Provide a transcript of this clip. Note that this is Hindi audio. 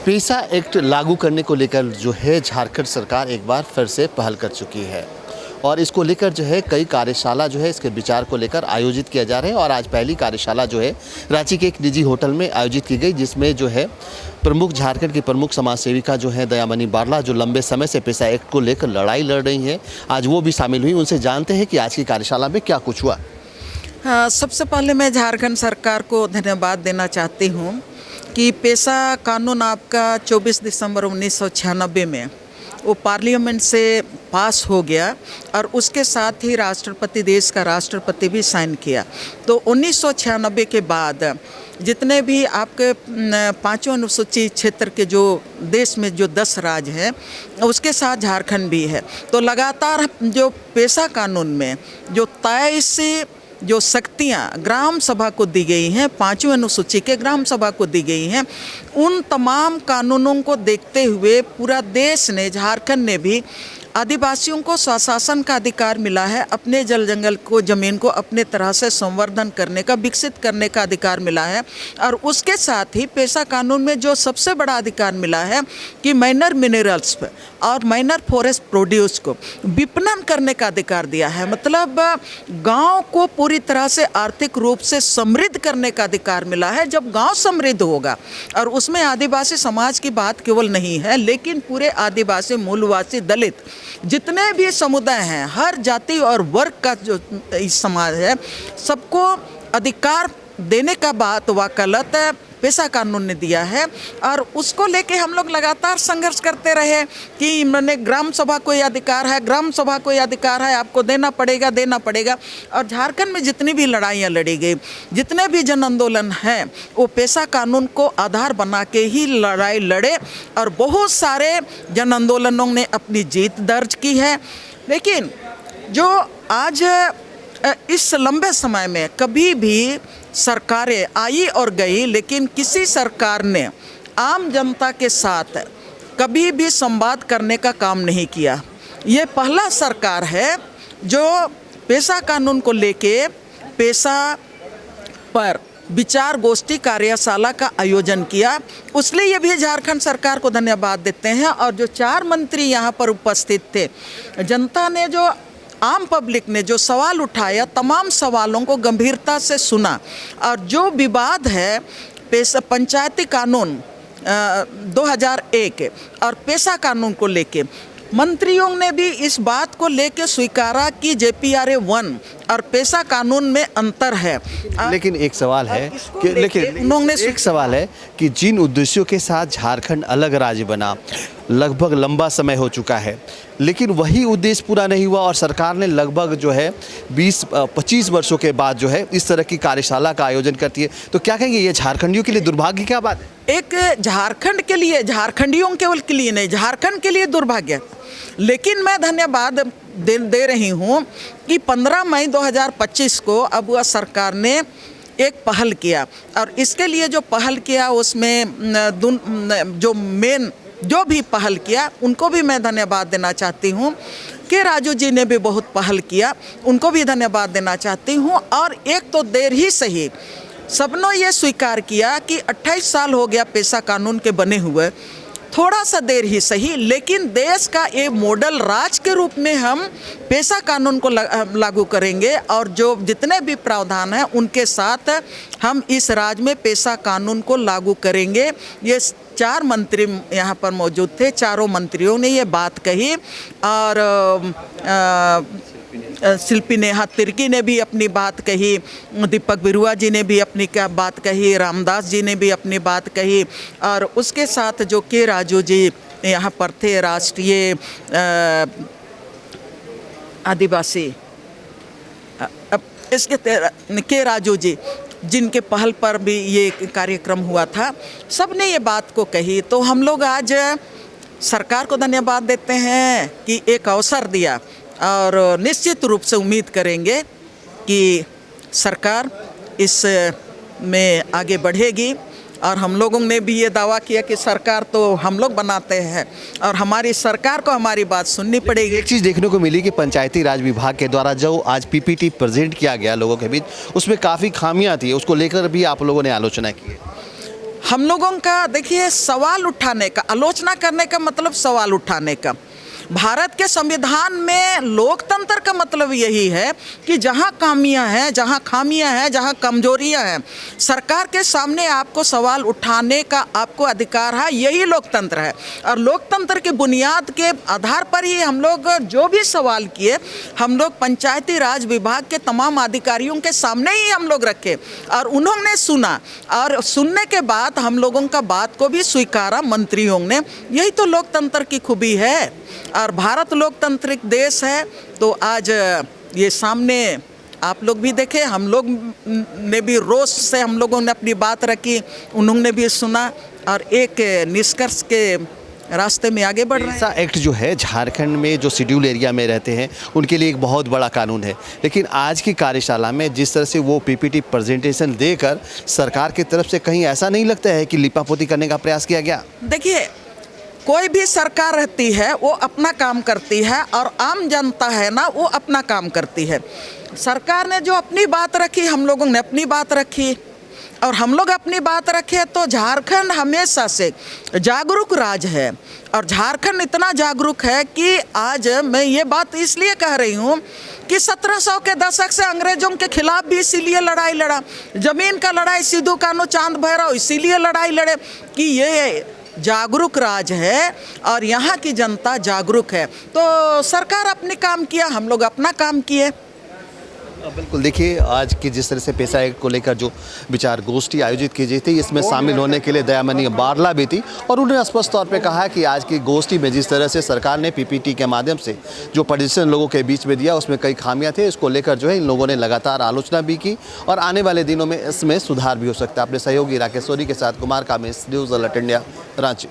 पेसा एक्ट लागू करने को लेकर जो है झारखंड सरकार एक बार फिर से पहल कर चुकी है और इसको लेकर जो है कई कार्यशाला जो है इसके विचार को लेकर आयोजित किया जा रहा है। और आज पहली कार्यशाला जो है रांची के एक निजी होटल में आयोजित की गई, जिसमें जो है प्रमुख झारखंड की प्रमुख समाज सेविका जो है दयामनी बारला, जो लंबे समय से पेसा एक्ट को लेकर लड़ाई लड़ रही हैं, आज वो भी शामिल हुई। उनसे जानते हैं कि आज की कार्यशाला में क्या कुछ हुआ। हाँ, सबसे पहले मैं झारखंड सरकार को धन्यवाद देना चाहती हूँ कि पेशा कानून आपका 24 दिसंबर 1996 में वो पार्लियामेंट से पास हो गया और उसके साथ ही राष्ट्रपति, देश का राष्ट्रपति भी साइन किया। तो 1996 के बाद जितने भी आपके पांचों अनुसूचित क्षेत्र के जो देश में जो 10 राज्य हैं उसके साथ झारखंड भी है। तो लगातार जो पेशा कानून में जो 23 जो शक्तियाँ ग्राम सभा को दी गई हैं, पांचवें अनुसूची के ग्राम सभा को दी गई हैं, उन तमाम कानूनों को देखते हुए पूरा देश ने, झारखंड ने भी आदिवासियों को स्वशासन का अधिकार मिला है, अपने जल जंगल को, ज़मीन को अपने तरह से संवर्धन करने का, विकसित करने का अधिकार मिला है। और उसके साथ ही पेशा कानून में जो सबसे बड़ा अधिकार मिला है कि माइनर मिनरल्स और माइनर फॉरेस्ट प्रोड्यूस को विपणन करने का अधिकार दिया है। मतलब गांव को पूरी तरह से आर्थिक रूप से समृद्ध करने का अधिकार मिला है। जब गांव समृद्ध होगा, और उसमें आदिवासी समाज की बात केवल नहीं है, लेकिन पूरे आदिवासी, मूलवासी, दलित जितने भी समुदाय हैं, हर जाति और वर्ग का जो इस समाज है, सबको अधिकार देने का बात वकालत पेशा कानून ने दिया है। और उसको लेके हम लोग लगातार संघर्ष करते रहे कि मैंने ग्राम सभा को ये अधिकार है, ग्राम सभा को ये अधिकार है, आपको देना पड़ेगा, देना पड़ेगा। और झारखंड में जितनी भी लड़ाइयाँ लड़ी गई, जितने भी जन आंदोलन हैं, वो पेशा कानून को आधार बना के ही लड़ाई लड़े और बहुत सारे जन आंदोलनों ने अपनी जीत दर्ज की है। लेकिन जो आज इस लंबे समय में कभी भी सरकारें आई और गई, लेकिन किसी सरकार ने आम जनता के साथ कभी भी संवाद करने का काम नहीं किया। ये पहला सरकार है जो पेशा कानून को लेके पेशा पर विचार गोष्ठी कार्यशाला का आयोजन किया। उसलिए ये भी झारखंड सरकार को धन्यवाद देते हैं। और जो 4 मंत्री यहाँ पर उपस्थित थे, जनता ने, जो आम पब्लिक ने जो सवाल उठाया, तमाम सवालों को गंभीरता से सुना। और जो विवाद है पेशा पंचायती कानून 2001 और पेशा कानून को लेके, मंत्रियों ने भी इस बात को लेके स्वीकारा कि JPRA 1 और पेशा कानून में अंतर है। लेकिन एक सवाल है कि जिन उद्देश्यों के साथ झारखंड अलग राज्य बना, लगभग लंबा समय हो चुका है, लेकिन वही उद्देश्य पूरा नहीं हुआ और सरकार ने लगभग जो है 20-25 वर्षों के बाद जो है इस तरह की कार्यशाला का आयोजन करती है। तो क्या कहेंगे, ये झारखंडियों के लिए दुर्भाग्य क्या बात है? एक झारखंड के लिए, झारखंडियों केवल के लिए नहीं, झारखंड के लिए दुर्भाग्य। लेकिन मैं धन्यवाद दे रही हूँ कि 15 मई 2025 को अब वह सरकार ने एक पहल किया। और इसके लिए जो पहल किया उसमें जो भी पहल किया उनको भी मैं धन्यवाद देना चाहती हूँ। के राजू जी ने भी बहुत पहल किया, उनको भी धन्यवाद देना चाहती हूँ। और एक तो देर ही सही, सबने ये स्वीकार किया कि 28 साल हो गया पेशा कानून के बने हुए, थोड़ा सा देर ही सही, लेकिन देश का एक मॉडल राज्य के रूप में हम पेशा कानून को लागू करेंगे। और जो जितने भी प्रावधान हैं उनके साथ हम इस राज्य में पेशा कानून को लागू करेंगे। ये 4 मंत्री यहाँ पर मौजूद थे, चारों मंत्रियों ने ये बात कही। और शिल्पी नेहा तिर्की ने भी अपनी बात कही, दीपक बिरुआ जी ने भी अपनी क्या बात कही, रामदास जी ने भी अपनी बात कही। और उसके साथ जो के राजू जी यहाँ पर थे, राष्ट्रीय आदिवासी इसके के राजू जी, जिनके पहल पर भी ये कार्यक्रम हुआ था, सब ने ये बात को कही। तो हम लोग आज सरकार को धन्यवाद देते हैं कि एक अवसर दिया। और निश्चित रूप से उम्मीद करेंगे कि सरकार इस में आगे बढ़ेगी। और हम लोगों ने भी ये दावा किया कि सरकार तो हम लोग बनाते हैं और हमारी सरकार को हमारी बात सुननी पड़ेगी। एक चीज़ देखने को मिली कि पंचायती राज विभाग के द्वारा जो आज PPT प्रेजेंट किया गया लोगों के बीच, उसमें काफ़ी खामियां थी, उसको लेकर भी आप लोगों ने आलोचना की है। हम लोगों का देखिए सवाल उठाने का, आलोचना करने का मतलब सवाल उठाने का। भारत के संविधान में लोकतंत्र का मतलब यही है कि जहाँ खामियाँ हैं, जहाँ कमजोरियाँ हैं, सरकार के सामने आपको सवाल उठाने का आपको अधिकार है। यही लोकतंत्र है। और लोकतंत्र की बुनियाद के आधार पर ही हम लोग जो भी सवाल किए, हम लोग पंचायती राज विभाग के तमाम अधिकारियों के सामने ही हम लोग रखे और उन्होंने सुना, और सुनने के बाद हम लोगों का बात को भी स्वीकारा मंत्रियों ने। यही तो लोकतंत्र की खूबी है। और भारत लोकतांत्रिक देश है, तो आज ये सामने आप लोग भी देखे, हम लोग ने भी रोष से हम लोगों ने अपनी बात रखी, उन्होंने भी सुना और एक निष्कर्ष के रास्ते में आगे बढ़ रहे हैं। ऐसा एक्ट जो है झारखंड में जो शेड्यूल एरिया में रहते हैं उनके लिए एक बहुत बड़ा कानून है, लेकिन आज की कार्यशाला में जिस तरह से वो पीपीटी प्रेजेंटेशन देकर सरकार की तरफ से कहीं ऐसा नहीं लगता है कि लिपापोती करने का प्रयास किया गया? देखिए, कोई भी सरकार रहती है वो अपना काम करती है और आम जनता है ना, वो अपना काम करती है। सरकार ने जो अपनी बात रखी, हम लोगों ने अपनी बात रखी और हम लोग अपनी बात रखे। तो झारखंड हमेशा से जागरूक राज्य है और झारखंड इतना जागरूक है कि आज मैं ये बात इसलिए कह रही हूँ कि 1700 के दशक से अंग्रेजों के खिलाफ भी इसीलिए लड़ाई लड़ा, जमीन का लड़ाई सिद्धू कान्हू चांद भैरव इसीलिए लड़ाई लड़े कि ये जागरूक राज्य है और यहाँ की जनता जागरूक है। तो सरकार अपने काम किया, हम लोग अपना काम किए। बिल्कुल, देखिए आज की जिस तरह से पेशा एक्ट को लेकर जो विचार गोष्ठी आयोजित की गई थी, इसमें शामिल होने के लिए दयामनी बारला भी थी और उन्होंने स्पष्ट तौर पे कहा कि आज की गोष्ठी में जिस तरह से सरकार ने पीपीटी के माध्यम से जो प्रदर्शन लोगों के बीच में दिया उसमें कई खामियां थे। इसको लेकर जो है इन लोगों ने लगातार आलोचना भी की और आने वाले दिनों में इसमें सुधार भी हो सकता है। अपने सहयोगी राकेश सोरी के साथ Kumar Kamesh, news alert India, Ranchi.